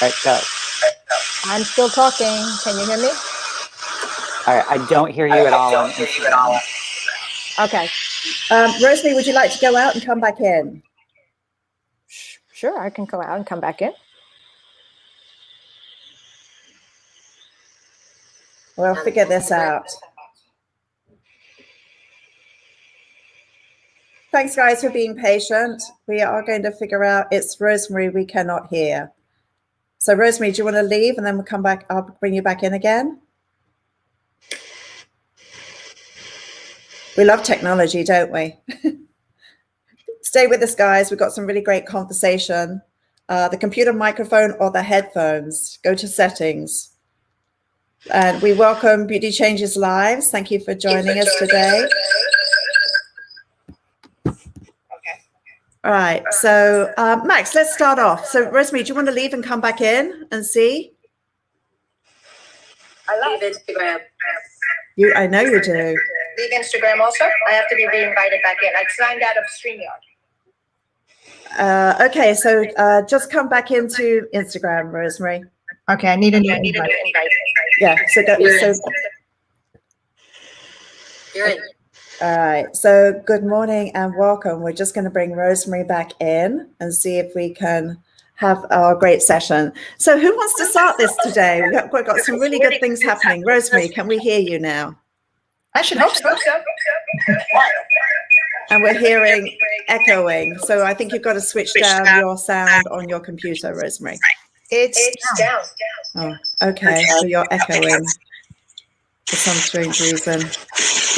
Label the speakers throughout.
Speaker 1: All right, go.
Speaker 2: I'm still talking. Can you hear me?
Speaker 1: All right, I don't hear you at all.
Speaker 2: Okay.
Speaker 3: Rosemary, would you like to go out and come back in?
Speaker 2: Sure, I can go out and come back in.
Speaker 3: We'll figure this out. Thanks, guys, for being patient. We are going to figure out. It's Rosemary we cannot hear. So, Rosemary, do you want to leave and then we'll come back? I'll bring you back in again. We love technology, don't we? Stay with us, guys. We've got some really great conversation. The computer microphone or the headphones. Go to settings. And we welcome Beauty Changes Lives. Thank you for joining us today. All right, so Max, let's start off. So Rosemary, do you want to leave and come back in and see?
Speaker 4: I love Instagram.
Speaker 3: I know you do.
Speaker 4: Leave Instagram also? I have to be re-invited back in. I signed out of StreamYard.
Speaker 3: Okay, so just come back into Instagram, Rosemary.
Speaker 5: Okay, I need a new invite.
Speaker 3: Yeah, so go.
Speaker 4: You're in.
Speaker 3: All right, so good morning and welcome. We're just going to bring Rosemary back in and see if we can have our great session. So who wants to start this today? We've got some really good things happening. Rosemary, can we hear you now?
Speaker 5: I should hope so.
Speaker 3: And we're hearing echoing. So I think you've got to switch down your sound on your computer, Rosemary.
Speaker 4: It's down.
Speaker 3: Oh, okay, so you're echoing for some strange reason.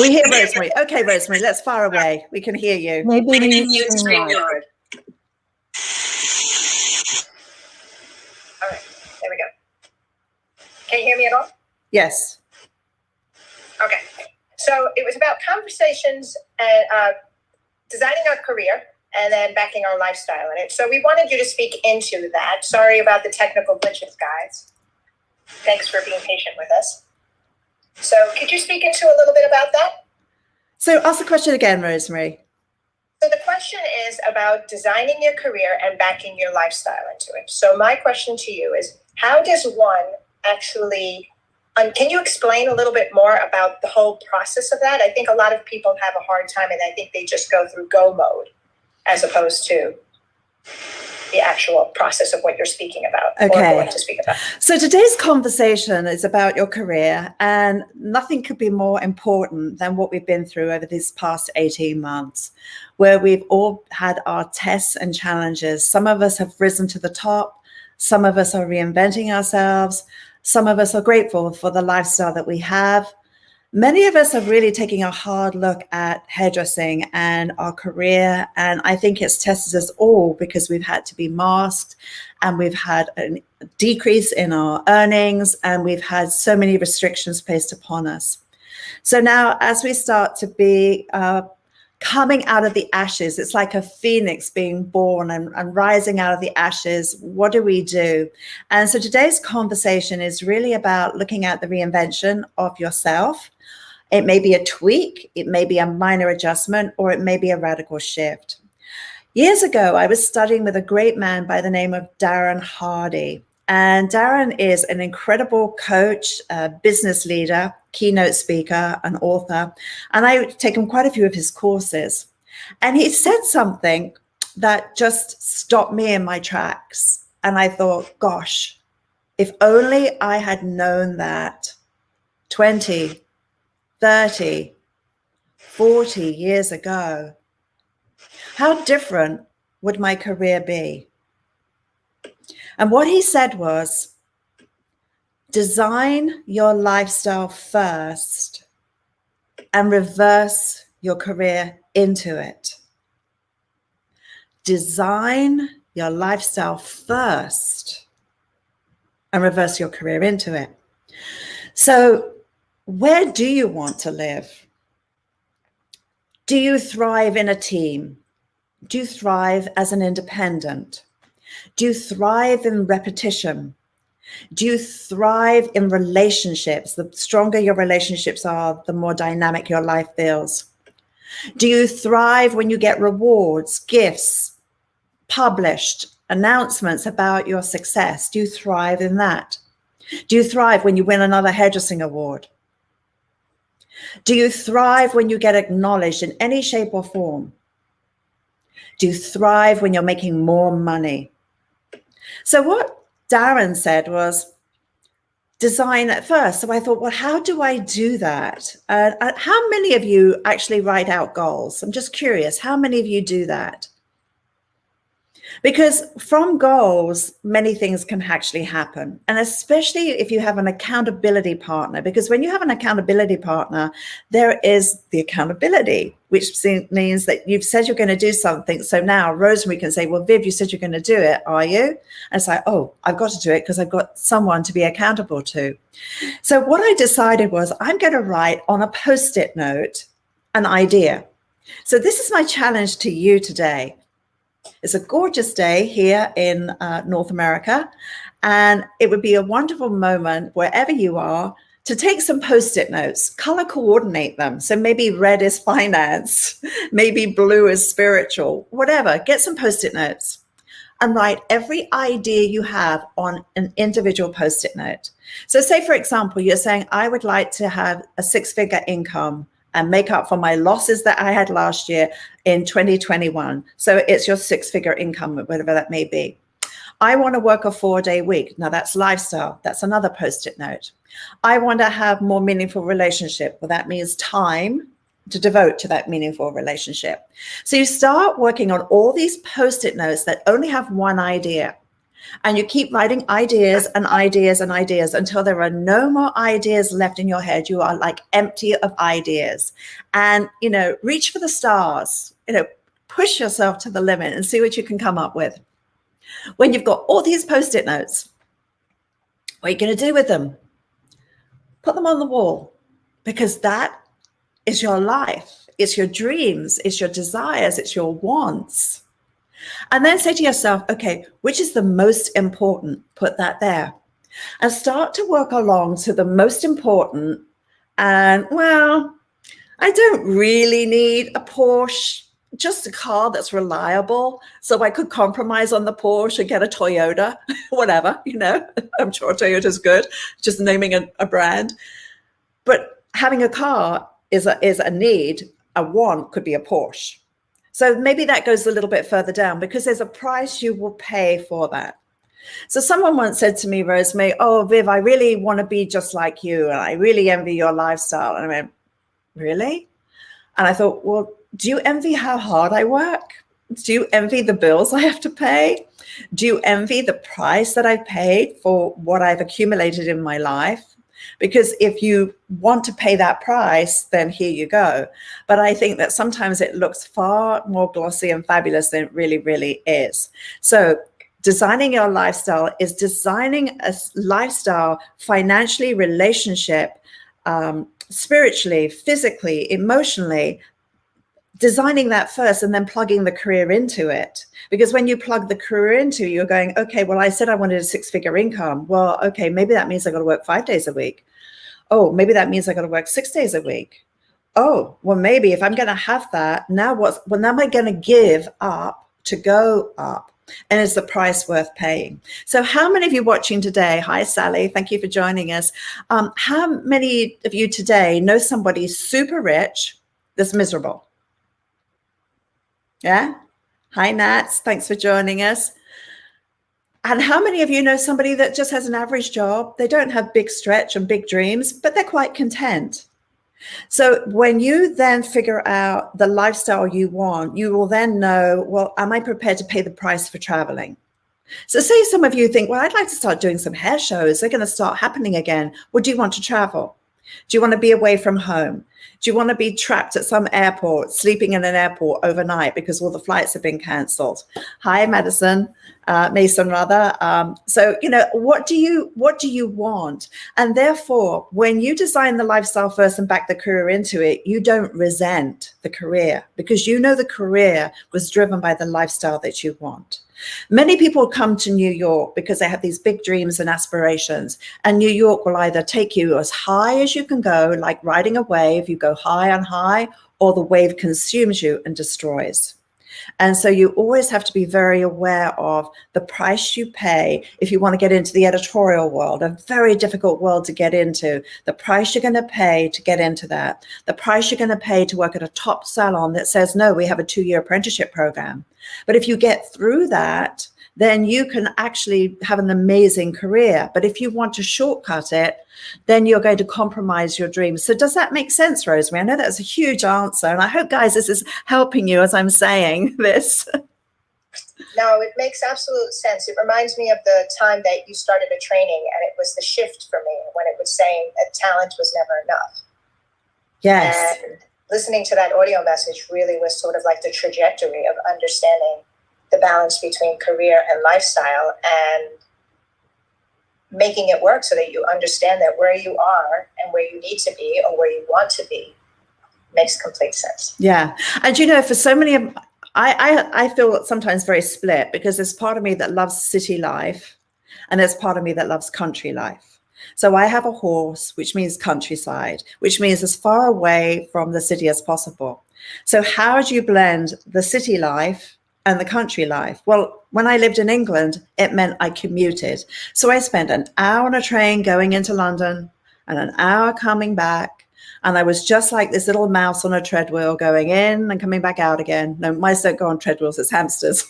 Speaker 3: We hear Rosemary. Okay, Rosemary, let's fire away. We can hear you.
Speaker 2: Maybe
Speaker 4: Use StreamYard. All right, there we go. Can you hear me at all?
Speaker 3: Yes.
Speaker 4: Okay. So it was about conversations and designing our career and then backing our lifestyle in it. So we wanted you to speak into that. Sorry about the technical glitches, guys. Thanks for being patient with us. So could you speak into a little bit about that?
Speaker 3: So ask the question again, Rosemary.
Speaker 4: So the question is about designing your career and backing your lifestyle into it. So my question to you is, how does one actually, can you explain a little bit more about the whole process of that? I think a lot of people have a hard time and I think they just go through go mode as opposed to the actual process of what you're speaking about or going to speak about.
Speaker 3: So today's conversation is about your career, and nothing could be more important than what we've been through over these past 18 months, where we've all had our tests and challenges. Some of us have risen to the top. Some of us are reinventing ourselves. Some of us are grateful for the lifestyle that we have. Many of us are really taking a hard look at hairdressing and our career. And I think it's tested us all because we've had to be masked and we've had a decrease in our earnings and we've had so many restrictions placed upon us. So now as we start to be coming out of the ashes, it's like a phoenix being born and rising out of the ashes. What do we do? And so today's conversation is really about looking at the reinvention of yourself. It may be a tweak, it may be a minor adjustment, or it may be a radical shift. Years ago, I was studying with a great man by the name of Darren Hardy. And Darren is an incredible coach, business leader, keynote speaker, and author. And I've taken quite a few of his courses. And he said something that just stopped me in my tracks. And I thought, gosh, if only I had known that 20, 30, 40 years ago, how different would my career be? And what he said was, design your lifestyle first and reverse your career into it. Design your lifestyle first and reverse your career into it. So where do you want to live? Do you thrive in a team? Do you thrive as an independent? Do you thrive in repetition? Do you thrive in relationships? The stronger your relationships are, the more dynamic your life feels. Do you thrive when you get rewards, gifts, published, announcements about your success? Do you thrive in that? Do you thrive when you win another hairdressing award? Do you thrive when you get acknowledged in any shape or form? Do you thrive when you're making more money? So what Darren said was design at first. So I thought, well, how do I do that? How many of you actually write out goals? I'm just curious, how many of you do that? Because from goals, many things can actually happen. And especially if you have an accountability partner, because when you have an accountability partner, there is the accountability, which means that you've said you're going to do something. So now Rosemary can say, well, Viv, you said you're going to do it, are you? And it's like, oh, I've got to do it because I've got someone to be accountable to. So what I decided was I'm going to write on a Post-it note an idea. So this is my challenge to you today. It's a gorgeous day here in North America, and it would be a wonderful moment wherever you are to take some Post-it notes, color coordinate them. So maybe red is finance, maybe blue is spiritual, whatever. Get some Post-it notes and write every idea you have on an individual Post-it note. So say, for example, you're saying, I would like to have a 6-figure income and make up for my losses that I had last year in 2021. So it's your 6-figure income, whatever that may be. I want to work a 4-day week. Now that's lifestyle. That's another Post-it note. I want to have more meaningful relationship. Well, that means time to devote to that meaningful relationship. So you start working on all these Post-it notes that only have one idea. And you keep writing ideas and ideas and ideas until there are no more ideas left in your head. You are like empty of ideas. And, reach for the stars, push yourself to the limit and see what you can come up with. When you've got all these Post-it notes, what are you going to do with them? Put them on the wall, because that is your life. It's your dreams. It's your desires. It's your wants. And then say to yourself, okay, which is the most important? Put that there. And start to work along to the most important. And, well, I don't really need a Porsche, just a car that's reliable. So I could compromise on the Porsche and get a Toyota, whatever, I'm sure Toyota's good, just naming a brand. But having a car is a need. A want could be a Porsche. So maybe that goes a little bit further down, because there's a price you will pay for that. So someone once said to me, Rosemary, oh, Viv, I really want to be just like you. And I really envy your lifestyle. And I went, really? And I thought, well, do you envy how hard I work? Do you envy the bills I have to pay? Do you envy the price that I've paid for what I've accumulated in my life? Because if you want to pay that price, then here you go. But I think that sometimes it looks far more glossy and fabulous than it really, really is. So designing your lifestyle is designing a lifestyle financially, relationship, spiritually, physically, emotionally, designing that first and then plugging the career into it. Because when you plug the career into, you're going, okay, well, I said I wanted a 6-figure income. Well, okay, maybe that means I got to work 5 days a week. Oh, maybe that means I got to work 6 days a week. Oh, well, maybe if I'm going to have that, now am I going to give up to go up? And is the price worth paying? So how many of you watching today, hi, Sally, thank you for joining us. How many of you today know somebody super rich that's miserable? Yeah? Hi, Nats. Thanks for joining us. And how many of you know somebody that just has an average job? They don't have big stretch and big dreams, but they're quite content. So when you then figure out the lifestyle you want, you will then know, well, am I prepared to pay the price for traveling? So say some of you think, well, I'd like to start doing some hair shows. They're going to start happening again. Well, do you want to travel? Do you want to be away from home? Do you want to be trapped at some airport, sleeping in an airport overnight because all the flights have been cancelled? Hi, Mason, rather. So, what do you want? And therefore, when you design the lifestyle first and back the career into it, you don't resent the career, because the career was driven by the lifestyle that you want. Many people come to New York because they have these big dreams and aspirations, and New York will either take you as high as you can go, like riding a wave, you go high on high, or the wave consumes you and destroys. And so you always have to be very aware of the price you pay if you want to get into the editorial world, a very difficult world to get into. The price you're going to pay to get into that, the price you're going to pay to work at a top salon that says, no, we have a 2-year apprenticeship program. But if you get through that, then you can actually have an amazing career. But if you want to shortcut it, then you're going to compromise your dreams. So does that make sense, Rosemary? I know that's a huge answer. And I hope, guys, this is helping you as I'm saying this.
Speaker 4: No, it makes absolute sense. It reminds me of the time that you started a training, and it was the shift for me when it was saying that talent was never enough.
Speaker 3: Yes.
Speaker 4: And listening to that audio message really was sort of like the trajectory of understanding the balance between career and lifestyle and making it work so that you understand that where you are and where you need to be or where you want to be makes complete sense.
Speaker 3: Yeah. And, you know, for so many of I feel sometimes very split, because there's part of me that loves city life and there's part of me that loves country life. So I have a horse, which means countryside, which means as far away from the city as possible. So how do you blend the city life and the country life? Well, when I lived in England, it meant I commuted. So I spent an hour on a train going into London and an hour coming back. And I was just like this little mouse on a treadmill, going in and coming back out again. No, mice don't go on treadmills, it's hamsters.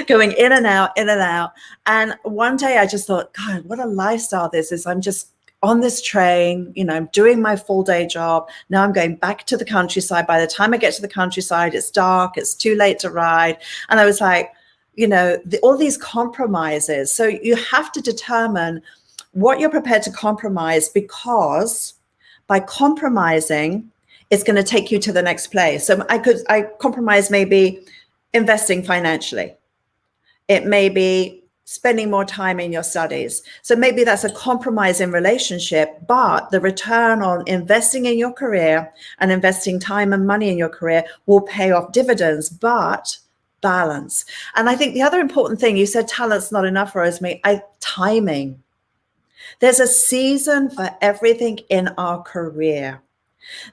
Speaker 3: Going in and out, in and out. And one day I just thought, God, what a lifestyle this is. I'm just on this train, you know, I'm doing my full day job. Now I'm going back to the countryside. By the time I get to the countryside, it's dark, it's too late to ride. And I was like, you know, all these compromises. So you have to determine what you're prepared to compromise, because by compromising, it's going to take you to the next place. So I compromise maybe investing financially. It may be spending more time in your studies. So maybe that's a compromise in relationship, but the return on investing in your career and investing time and money in your career will pay off dividends, but balance. And I think the other important thing, you said talent's not enough, Rosemary, timing. There's a season for everything in our career.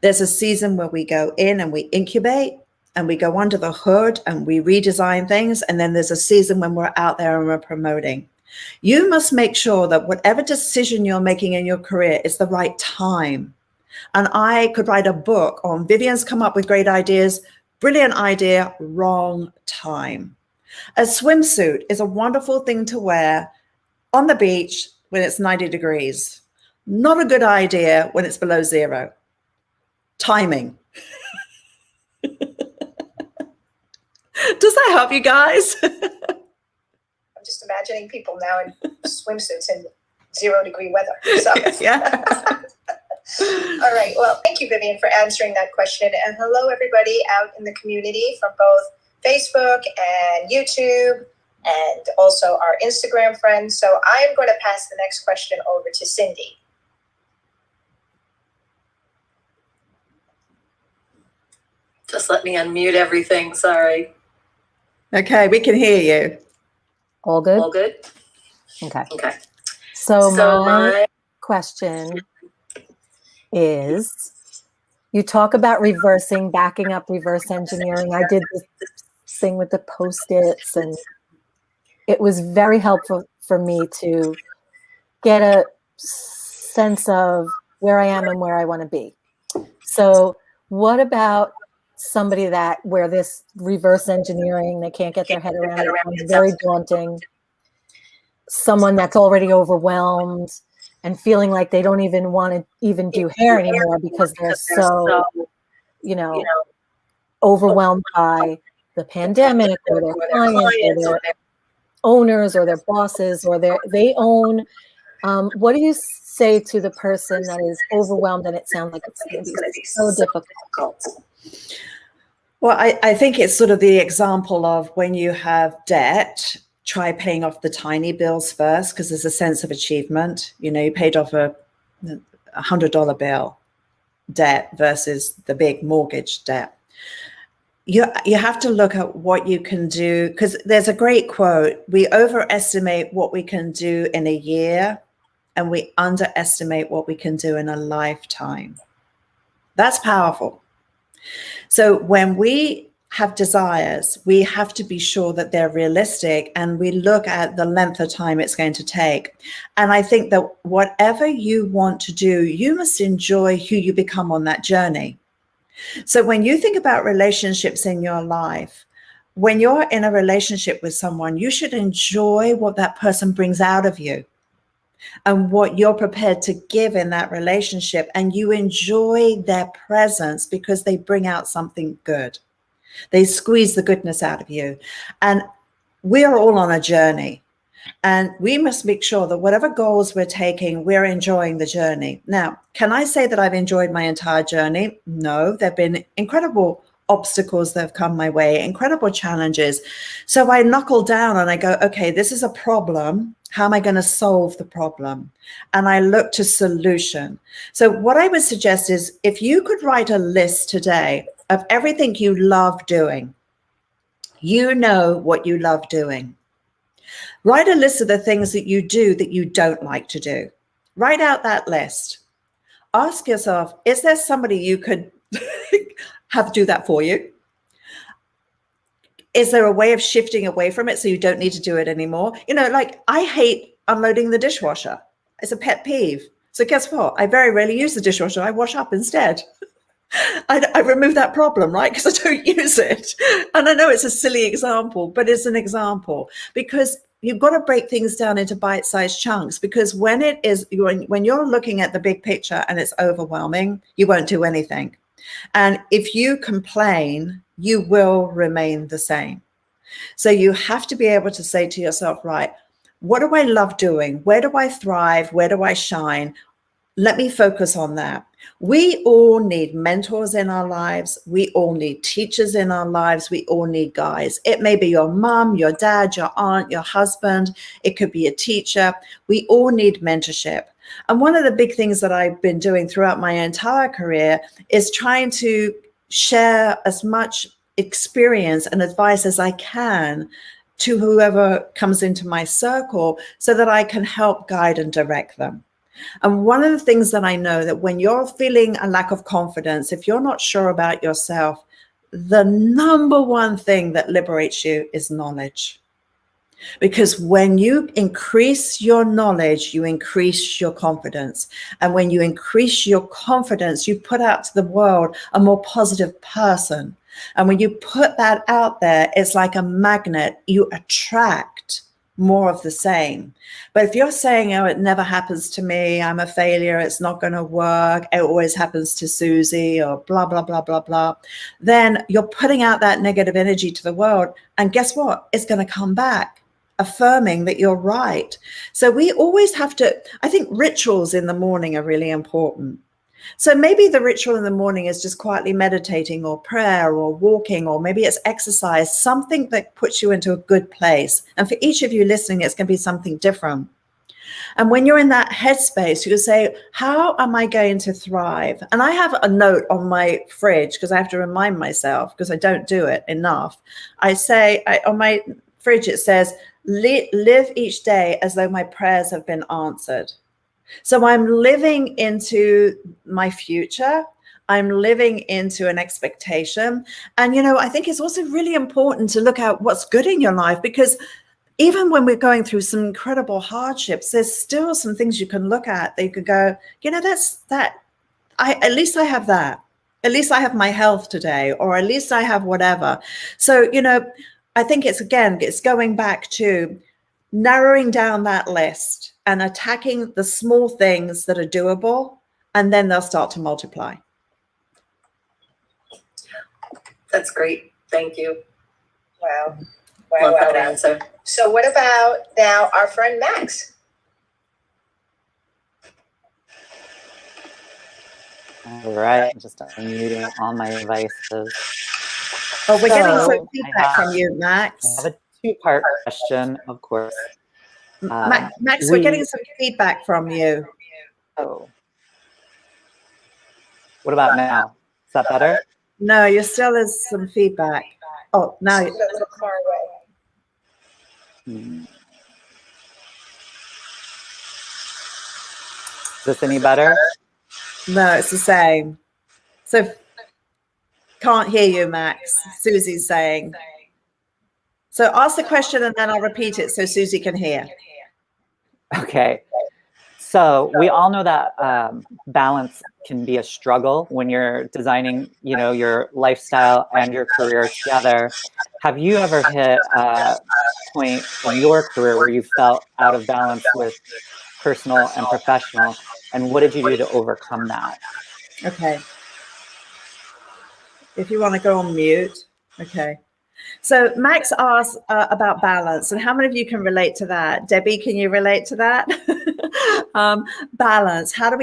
Speaker 3: There's a season where we go in and we incubate and we go under the hood and we redesign things. And then there's a season when we're out there and we're promoting. You must make sure that whatever decision you're making in your career is the right time. And I could write a book on Vivienne's come up with great ideas, brilliant idea, wrong time. A swimsuit is a wonderful thing to wear on the beach when it's 90 degrees. Not a good idea when it's below zero. Timing. Does that help you guys?
Speaker 4: I'm just imagining people now in swimsuits in 0 degree weather. So.
Speaker 3: Yeah.
Speaker 4: All right. Well, thank you, Vivienne, for answering that question. And hello, everybody out in the community from both Facebook and YouTube, and also our Instagram friends. So I am going to pass the next question over to Cindy.
Speaker 6: Just let me unmute everything. Sorry.
Speaker 3: Okay, we can hear you.
Speaker 2: All good?
Speaker 6: All good?
Speaker 2: Okay.
Speaker 6: Okay.
Speaker 2: So
Speaker 6: So
Speaker 2: my question is, you talk about reversing, backing up, reverse engineering. I did this thing with the Post-its, and it was very helpful for me to get a sense of where I am and where I want to be. So what about somebody where this reverse engineering, they can't get their head around it, it's very daunting. Someone that's already overwhelmed and feeling like they don't even want to even do hair anymore because they're so, overwhelmed by the pandemic or their clients or their owners or their bosses or they own. What do you say to the person that is overwhelmed and it sounds like it's going to be so difficult?
Speaker 3: Well, I think it's sort of the example of when you have debt, try paying off the tiny bills first, because there's a sense of achievement. You know, you paid off a $100 bill debt versus the big mortgage debt. You have to look at what you can do, because there's a great quote: we overestimate what we can do in a year and we underestimate what we can do in a lifetime. That's powerful. So when we have desires, we have to be sure that they're realistic, and we look at the length of time it's going to take. And I think that whatever you want to do, you must enjoy who you become on that journey. So when you think about relationships in your life, when you're in a relationship with someone, you should enjoy what that person brings out of you and what you're prepared to give in that relationship. And you enjoy their presence because they bring out something good. They squeeze the goodness out of you. And we're all on a journey. And we must make sure that whatever goals we're taking, we're enjoying the journey. Now, can I say that I've enjoyed my entire journey? No, there have been incredible obstacles that have come my way, incredible challenges. So I knuckle down and I go, okay, this is a problem. How am I going to solve the problem? And I look to solution. So what I would suggest is if you could write a list today of everything you love doing, you know what you love doing. Write a list of the things that you do that you don't like to do. Write out that list. Ask yourself, is there somebody you could have do that for you? Is there a way of shifting away from it so you don't need to do it anymore? You know, like I hate unloading the dishwasher. It's a pet peeve. So guess what? I very rarely use the dishwasher. I wash up instead. I remove that problem, right? Because I don't use it. And I know it's a silly example, but it's an example because you've got to break things down into bite-sized chunks, because when you're looking at the big picture and it's overwhelming, you won't do anything. And if you complain, you will remain the same. So you have to be able to say to yourself, right, what do I love doing? Where do I thrive? Where do I shine? Let me focus on that. We all need mentors in our lives. We all need teachers in our lives. We all need guides. It may be your mom, your dad, your aunt, your husband. It could be a teacher. We all need mentorship. And one of the big things that I've been doing throughout my entire career is trying to share as much experience and advice as I can to whoever comes into my circle so that I can help guide and direct them. And one of the things that I know that when you're feeling a lack of confidence, if you're not sure about yourself, the number one thing that liberates you is knowledge. Because when you increase your knowledge, you increase your confidence. And when you increase your confidence, you put out to the world a more positive person. And when you put that out there, it's like a magnet. You attract more of the same. But if you're saying, oh, it never happens to me, I'm a failure, it's not going to work, it always happens to Susie, or blah, blah, blah, blah, blah, then you're putting out that negative energy to the world. And guess what? It's going to come back, affirming that you're right. So we always have to, I think rituals in the morning are really important. So maybe the ritual in the morning is just quietly meditating or prayer or walking, or maybe it's exercise, something that puts you into a good place. And for each of you listening, it's going to be something different. And when you're in that headspace, you say, how am I going to thrive? And I have a note on my fridge because I have to remind myself, because I don't do it enough. I say on my fridge, it says, live each day as though my prayers have been answered. So I'm living into my future. I'm living into an expectation. And, you know, I think it's also really important to look at what's good in your life, because even when we're going through some incredible hardships, there's still some things you can look at that you could go, you know, at least I have that. At least I have my health today, or at least I have whatever. So, you know, I think it's going back to narrowing down that list and attacking the small things that are doable, and then they'll start to multiply.
Speaker 6: That's great. Thank you.
Speaker 4: Wow.
Speaker 6: Love that answer.
Speaker 4: So what about now our friend Max?
Speaker 1: All right, just unmuting all my devices.
Speaker 3: Oh, we're getting
Speaker 1: So,
Speaker 3: some feedback from you, Max.
Speaker 1: I have a two-part question, of course.
Speaker 3: Max, we're getting some feedback from you.
Speaker 1: Oh. What about now? Is that better?
Speaker 3: No, you're still has some feedback. Oh, now.
Speaker 4: A little far away.
Speaker 1: Is this any better?
Speaker 3: No, it's the same. So can't hear you, Max. Susie's saying. So ask the question and then I'll repeat it so Susie can hear.
Speaker 1: Okay. So we all know that balance can be a struggle when you're designing, you know, your lifestyle and your career together. Have you ever hit a point in your career where you felt out of balance with personal and professional? And what did you do to overcome that?
Speaker 3: Okay. If you want to go on mute. Okay. So Max asked about balance, and how many of you can relate to that? Debbie, can you relate to that? Balance. How do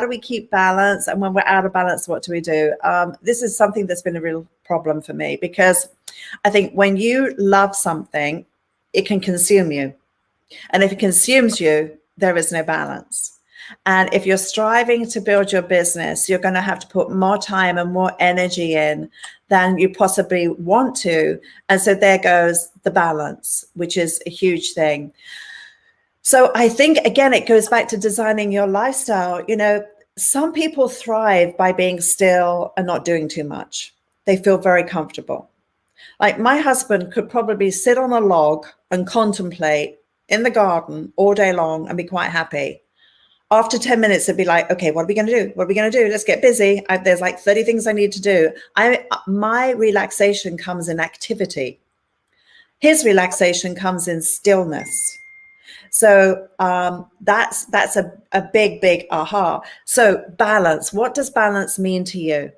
Speaker 3: we keep balance? And when we're out of balance, what do we do? This is something that's been a real problem for me, because I think when you love something, it can consume you. And if it consumes you, there is no balance. And if you're striving to build your business, you're going to have to put more time and more energy in than you possibly want to. And so there goes the balance, which is a huge thing. So I think, again, it goes back to designing your lifestyle. You know, some people thrive by being still and not doing too much. They feel very comfortable. Like my husband could probably sit on a log and contemplate in the garden all day long and be quite happy. After 10 minutes, it'd be like, okay, what are we going to do? What are we going to do? Let's get busy. There's like 30 things I need to do. My relaxation comes in activity. His relaxation comes in stillness. So that's a big aha. So balance. What does balance mean to you?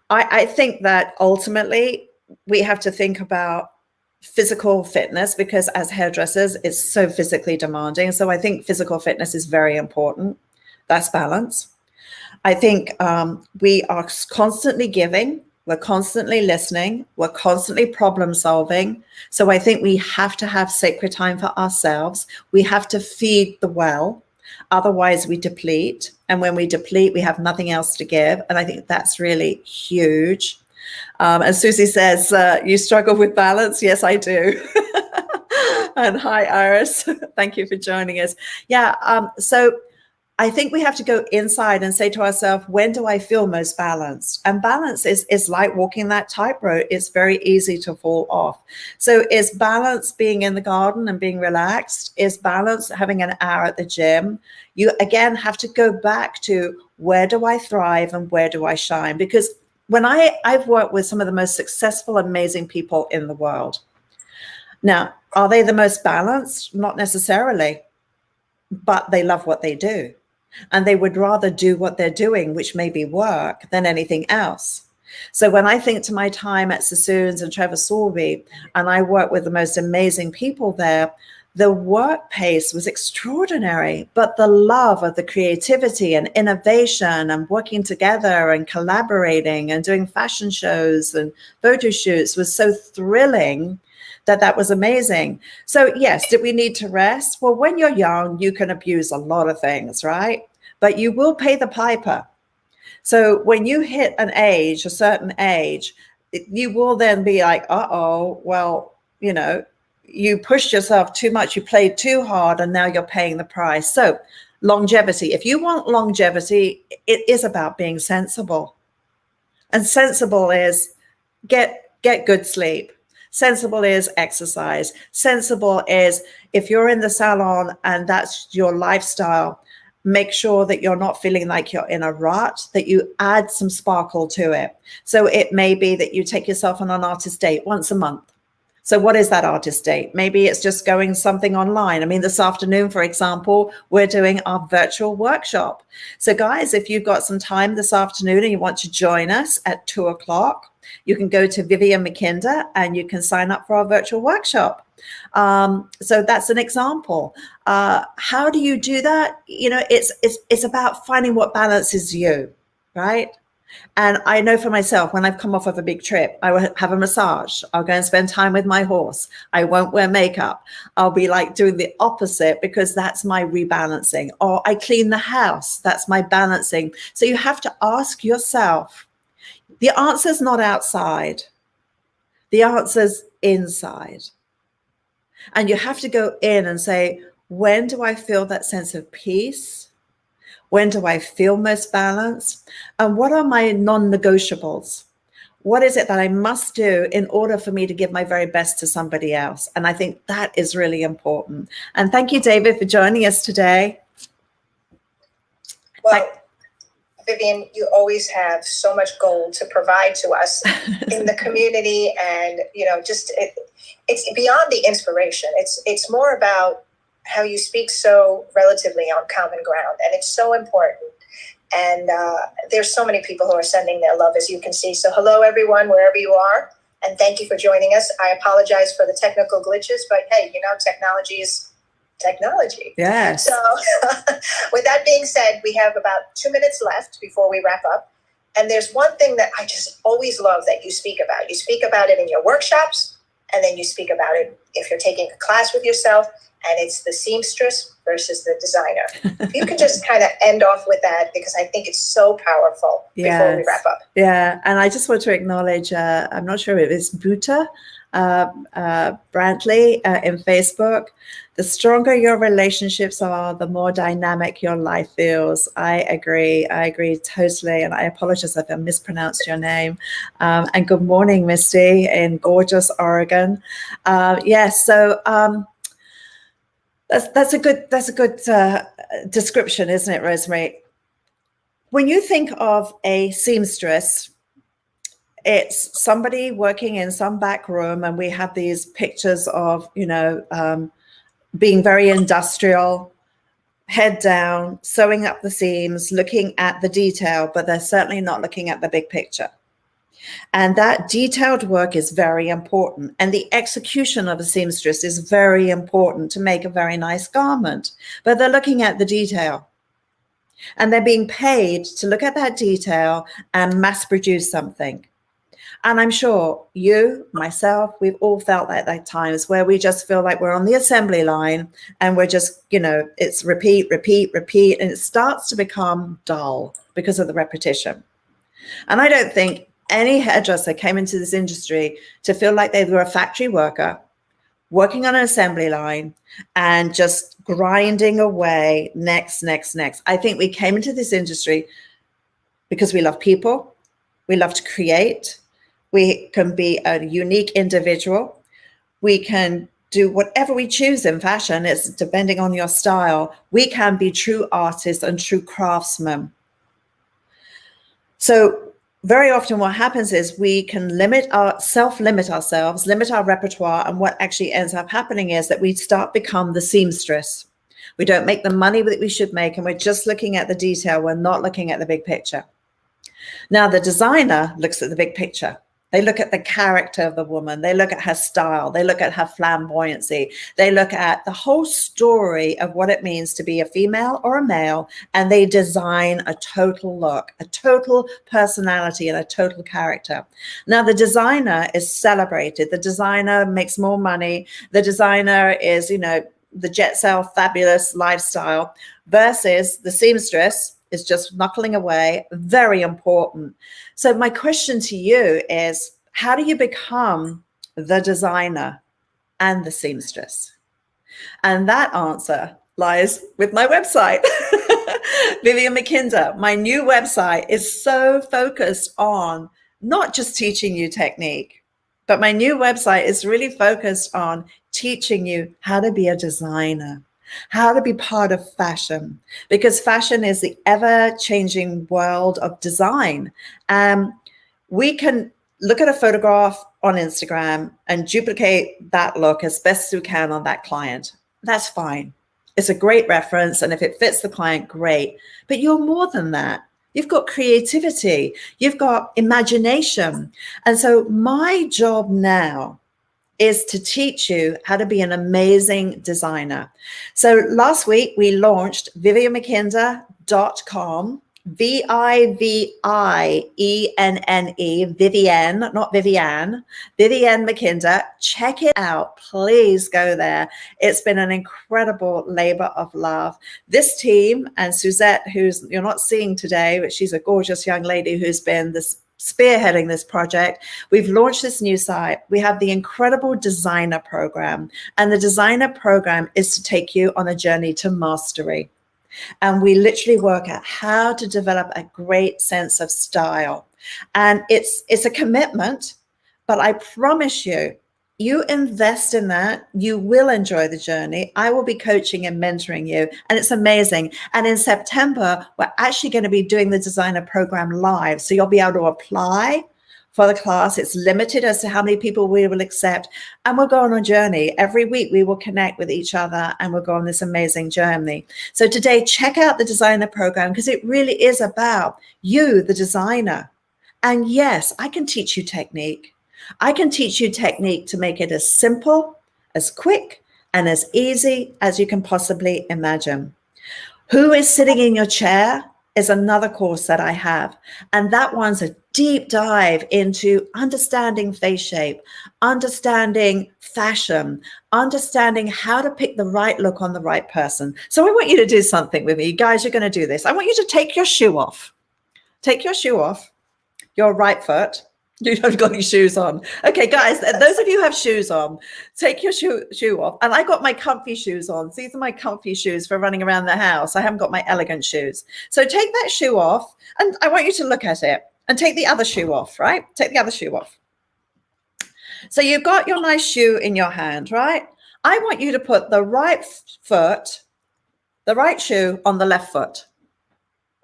Speaker 3: I think that ultimately we have to think about physical fitness, because as hairdressers, it's so physically demanding. So I think physical fitness is very important. That's balance. I think we are constantly giving, we're constantly listening, we're constantly problem solving. So I think we have to have sacred time for ourselves. We have to feed the well. Otherwise we deplete. And when we deplete, we have nothing else to give. And I think that's really huge. And Susie says, you struggle with balance? Yes, I do. And hi, Iris. Thank you for joining us. Yeah, so I think we have to go inside and say to ourselves, when do I feel most balanced? And balance is like walking that tightrope. It's very easy to fall off. So is balance being in the garden and being relaxed? Is balance having an hour at the gym? You, again, have to go back to where do I thrive and where do I shine? Because when I've worked with some of the most successful, amazing people in the world. Now, are they the most balanced? Not necessarily, but they love what they do. And they would rather do what they're doing, which may be work, than anything else. So when I think to my time at Sassoons and Trevor Sorbie, and I work with the most amazing people there, the work pace was extraordinary, but the love of the creativity and innovation and working together and collaborating and doing fashion shows and photo shoots was so thrilling that was amazing. So yes, did we need to rest? Well, when you're young, you can abuse a lot of things, right? But you will pay the piper. So when you hit a certain age, you will then be like, uh-oh, well, you know, you pushed yourself too much, you played too hard, and now you're paying the price. So longevity, if you want longevity, it is about being sensible. And sensible is get good sleep. Sensible is exercise. Sensible is if you're in the salon and that's your lifestyle, make sure that you're not feeling like you're in a rut, that you add some sparkle to it. So it may be that you take yourself on an artist date once a month. So what is that artist date? Maybe it's just going something online. I mean, this afternoon, for example, we're doing our virtual workshop. So guys, if you've got some time this afternoon and you want to join us at 2:00, you can go to Vivienne Mackinder and you can sign up for our virtual workshop. So that's an example. How do you do that? You know, it's about finding what balances you, right? And I know for myself, when I've come off of a big trip, I will have a massage. I'll go and spend time with my horse. I won't wear makeup. I'll be like doing the opposite because that's my rebalancing. Or I clean the house. That's my balancing. So you have to ask yourself, the answer's not outside. The answer's inside. And you have to go in and say, when do I feel that sense of peace? When do I feel most balanced? And what are my non-negotiables? What is it that I must do in order for me to give my very best to somebody else? And I think that is really important. And thank you, David, for joining us today.
Speaker 4: Well, Vivienne, you always have so much gold to provide to us in the community, and it's beyond the inspiration. It's more about how you speak so relatively on common ground, and it's so important. And there's so many people who are sending their love, as you can see. So hello, everyone, wherever you are, and thank you for joining us. I apologize for the technical glitches, but hey, technology is technology.
Speaker 3: Yes.
Speaker 4: So with that being said, we have about 2 minutes left before we wrap up. And there's one thing that I just always love that you speak about. You speak about it in your workshops, and then you speak about it if you're taking a class with yourself, and it's the seamstress versus the designer. If you can just kind of end off with that, because I think it's so powerful before we wrap up.
Speaker 3: Yeah, and I just want to acknowledge, I'm not sure if it's Buta Brantley in Facebook. The stronger your relationships are, the more dynamic your life feels. I agree totally. And I apologize if I mispronounced your name. And good morning, Misty in gorgeous Oregon. That's a good description, isn't it, Rosemary? When you think of a seamstress, it's somebody working in some back room, and we have these pictures of, being very industrial, head down, sewing up the seams, looking at the detail, but they're certainly not looking at the big picture. And that detailed work is very important. And the execution of a seamstress is very important to make a very nice garment, but they're looking at the detail. And they're being paid to look at that detail and mass produce something. And I'm sure you, myself, we've all felt that at times where we just feel like we're on the assembly line and we're just, it's repeat, and it starts to become dull because of the repetition. And I don't think any hairdresser came into this industry to feel like they were a factory worker working on an assembly line and just grinding away next. I think we came into this industry because we love people, we love to create. We can be a unique individual. We can do whatever we choose in fashion. It's depending on your style. We can be true artists and true craftsmen. So very often what happens is we can self-limit ourselves, limit our repertoire. And what actually ends up happening is that we start become the seamstress. We don't make the money that we should make, and we're just looking at the detail. We're not looking at the big picture. Now, the designer looks at the big picture. They look at the character of the woman. They look at her style. They look at her flamboyancy. They look at the whole story of what it means to be a female or a male, and they design a total look, a total personality, and a total character. Now, the designer is celebrated. The designer makes more money. The designer is, the jet set fabulous lifestyle, versus the seamstress is just knuckling away. Very important. So my question to you is, how do you become the designer and the seamstress? And that answer lies with my website, Vivienne Mackinder. My new website is so focused on not just teaching you technique, but my new website is really focused on teaching you how to be a designer, how to be part of fashion, because fashion is the ever-changing world of design. We can look at a photograph on Instagram and duplicate that look as best as we can on that client. That's fine. It's a great reference, and if it fits the client, great. But you're more than that. You've got creativity. You've got imagination. And so my job now is to teach you how to be an amazing designer. So last week we launched viviennemackinder.com, VIVIENNE, Vivienne, not Vivienne, Vivienne Mackinder. Check it out. Please go there. It's been an incredible labor of love. This team, and Suzette, who's you're not seeing today, but she's a gorgeous young lady who's been spearheading this project. We've launched this new site. We have the incredible designer program, and the designer program is to take you on a journey to mastery. And we literally work out how to develop a great sense of style. And it's a commitment, but I promise you, you invest in that, you will enjoy the journey. I will be coaching and mentoring you, and it's amazing. And in September, we're actually going to be doing the designer program live. So you'll be able to apply for the class. It's limited as to how many people we will accept. And we'll go on a journey. Every week we will connect with each other and we'll go on this amazing journey. So today, check out the designer program, because it really is about you, the designer. And yes, I can teach you technique. I can teach you technique to make it as simple, as quick, and as easy as you can possibly imagine. Who is sitting in your chair is another course that I have. And that one's a deep dive into understanding face shape, understanding fashion, understanding how to pick the right look on the right person. So I want you to do something with me. You guys, you're going to do this. I want you to take your shoe off. Take your shoe off, your right foot. You haven't got any shoes on. Okay, guys, those of you who have shoes on, take your shoe off. And I got my comfy shoes on. These are my comfy shoes for running around the house. I haven't got my elegant shoes. So take that shoe off, and I want you to look at it. And take the other shoe off, right? Take the other shoe off. So you've got your nice shoe in your hand, right? I want you to put the right foot, the right shoe on the left foot.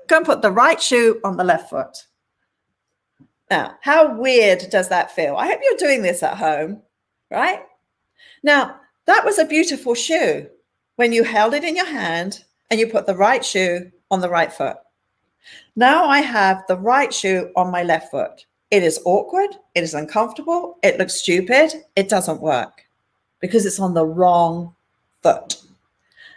Speaker 3: Go and put the right shoe on the left foot. Now, how weird does that feel? I hope you're doing this at home, right? Now, that was a beautiful shoe when you held it in your hand and you put the right shoe on the right foot. Now I have the right shoe on my left foot. It is awkward. It is uncomfortable. It looks stupid. It doesn't work because it's on the wrong foot.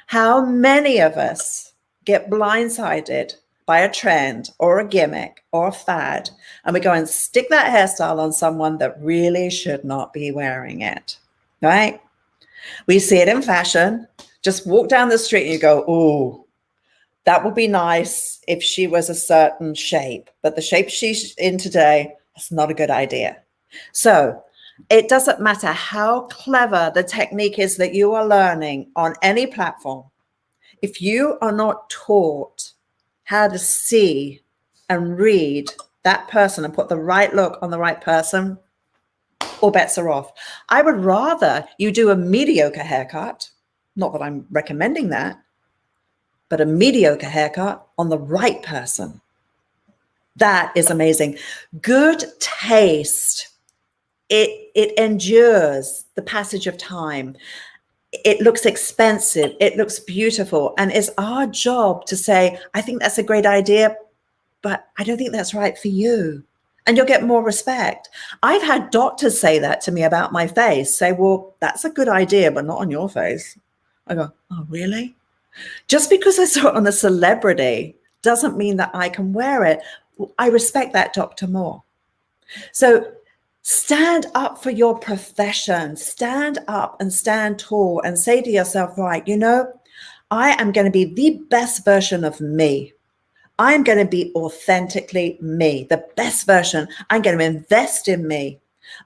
Speaker 3: How many of us get blindsided by a trend or a gimmick or a fad, and we go and stick that hairstyle on someone that really should not be wearing it, right? We see it in fashion. Just walk down the street and you go, ooh, that would be nice if she was a certain shape, but the shape she's in today, that's not a good idea. So it doesn't matter how clever the technique is that you are learning on any platform. If you are not taught how to see and read that person and put the right look on the right person, all bets are off. I would rather you do a mediocre haircut, not that I'm recommending that, but a mediocre haircut on the right person. That is amazing. Good taste, it endures the passage of time. It looks expensive. It looks beautiful. And it's our job to say, I think that's a great idea, but I don't think that's right for you. And you'll get more respect. I've had doctors say that to me about my face, say, well, that's a good idea, but not on your face. I go, oh, really? Just because I saw it on a celebrity doesn't mean that I can wear it. I respect that doctor more. So stand up for your profession. Stand up and stand tall and say to yourself, right, you know, I am going to be the best version of me. I'm going to be authentically me, the best version. I'm going to invest in me.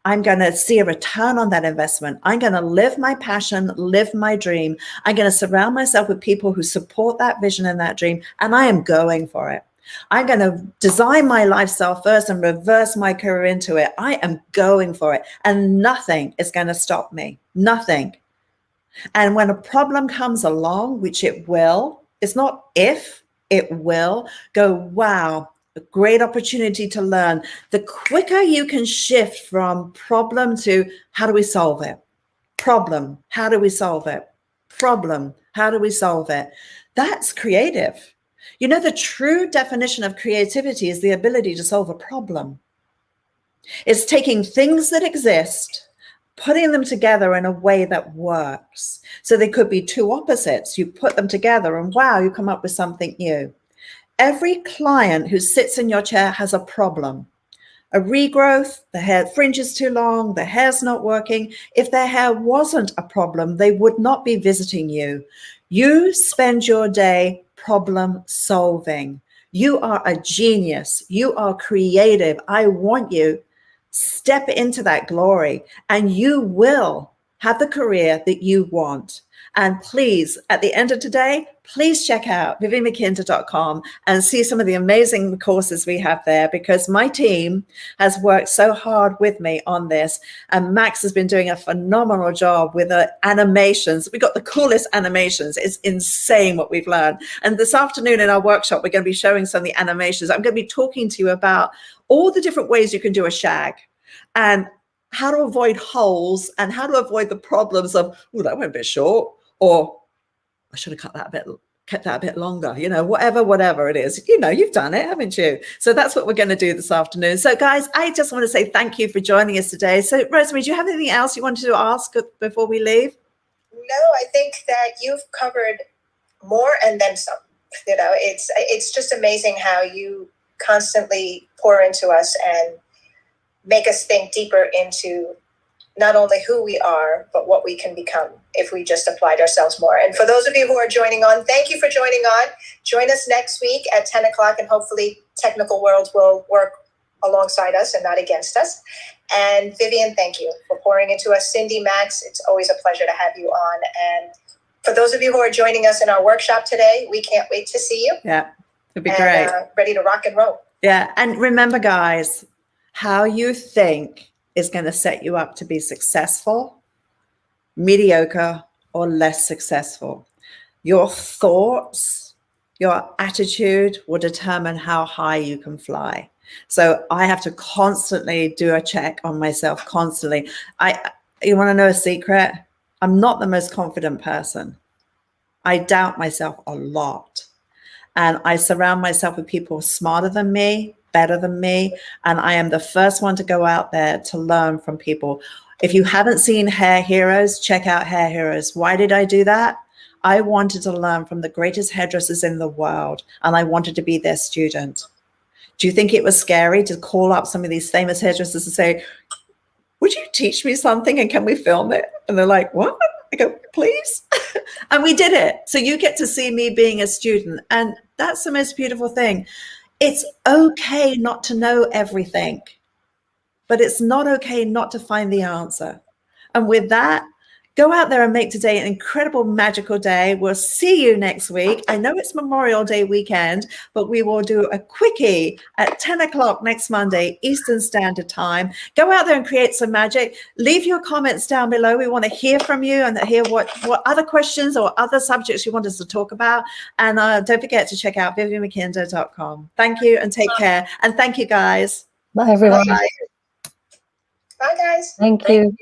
Speaker 3: I'm going to see a return on that investment. I'm going to live my passion, live my dream. I'm going to surround myself with people who support that vision and that dream, and I am going for it. I'm going to design my lifestyle first and reverse my career into it. I am going for it, and nothing is going to stop me. Nothing. And when a problem comes along, which it will, it's not if, it will, go, wow, a great opportunity to learn. The quicker you can shift from problem to how do we solve it? Problem, how do we solve it? Problem, how do we solve it? That's creative. You know, the true definition of creativity is the ability to solve a problem. It's taking things that exist, putting them together in a way that works. So they could be two opposites. You put them together and wow, you come up with something new. Every client who sits in your chair has a problem. A regrowth, the hair fringe is too long, the hair's not working. If their hair wasn't a problem, they would not be visiting you. You spend your day problem solving. You are a genius. You are creative. I want you step into that glory and you will have the career that you want. And please, at the end of today, please check out viviennemackinder.com and see some of the amazing courses we have there, because my team has worked so hard with me on this. And Max has been doing a phenomenal job with the animations. We got the coolest animations. It's insane what we've learned. And this afternoon in our workshop, we're going to be showing some of the animations. I'm going to be talking to you about all the different ways you can do a shag, and how to avoid holes, and how to avoid the problems of, oh, that went a bit short, or I should have kept that a bit longer, you know, whatever it is. You know, you've done it, haven't you? So that's what we're going to do this afternoon. So guys, I just want to say thank you for joining us today. So Rosemary, do you have anything else you wanted to ask before we leave?
Speaker 4: No, I think that you've covered more and then some. You know, it's just amazing how you constantly pour into us and make us think deeper into not only who we are, but what we can become if we just applied ourselves more. And for those of you who are joining on, thank you for joining on. Join us next week at 10 o'clock, and hopefully Technical World will work alongside us and not against us. And Vivienne, thank you for pouring into us. Cindy, Max, it's always a pleasure to have you on. And for those of you who are joining us in our workshop today, we can't wait to see you.
Speaker 3: Yeah, it'd be great.
Speaker 4: Ready to rock and roll.
Speaker 3: Yeah, and remember, guys, how you think is going to set you up to be successful, mediocre, or less successful. Your thoughts, your attitude will determine how high you can fly. So I have to constantly do a check on myself, constantly. You want to know a secret? I'm not the most confident person. I doubt myself a lot. And I surround myself with people smarter than me, better than me. And I am the first one to go out there to learn from people. If you haven't seen Hair Heroes, check out Hair Heroes. Why did I do that? I wanted to learn from the greatest hairdressers in the world, and I wanted to be their student. Do you think it was scary to call up some of these famous hairdressers and say, would you teach me something and can we film it? And they're like, what? I go, please. And we did it. So you get to see me being a student. And that's the most beautiful thing. It's okay not to know everything, but it's not okay not to find the answer. And with that, go out there and make today an incredible, magical day. We'll see you next week. I know it's Memorial Day weekend, but we will do a quickie at 10 o'clock next Monday, Eastern Standard Time. Go out there and create some magic. Leave your comments down below. We want to hear from you and hear what other questions or other subjects you want us to talk about. And don't forget to check out viviennemackinder.com. Thank you and take care. And thank you, guys.
Speaker 2: Bye, everyone.
Speaker 3: Bye.
Speaker 4: Bye, guys.
Speaker 2: Thank you.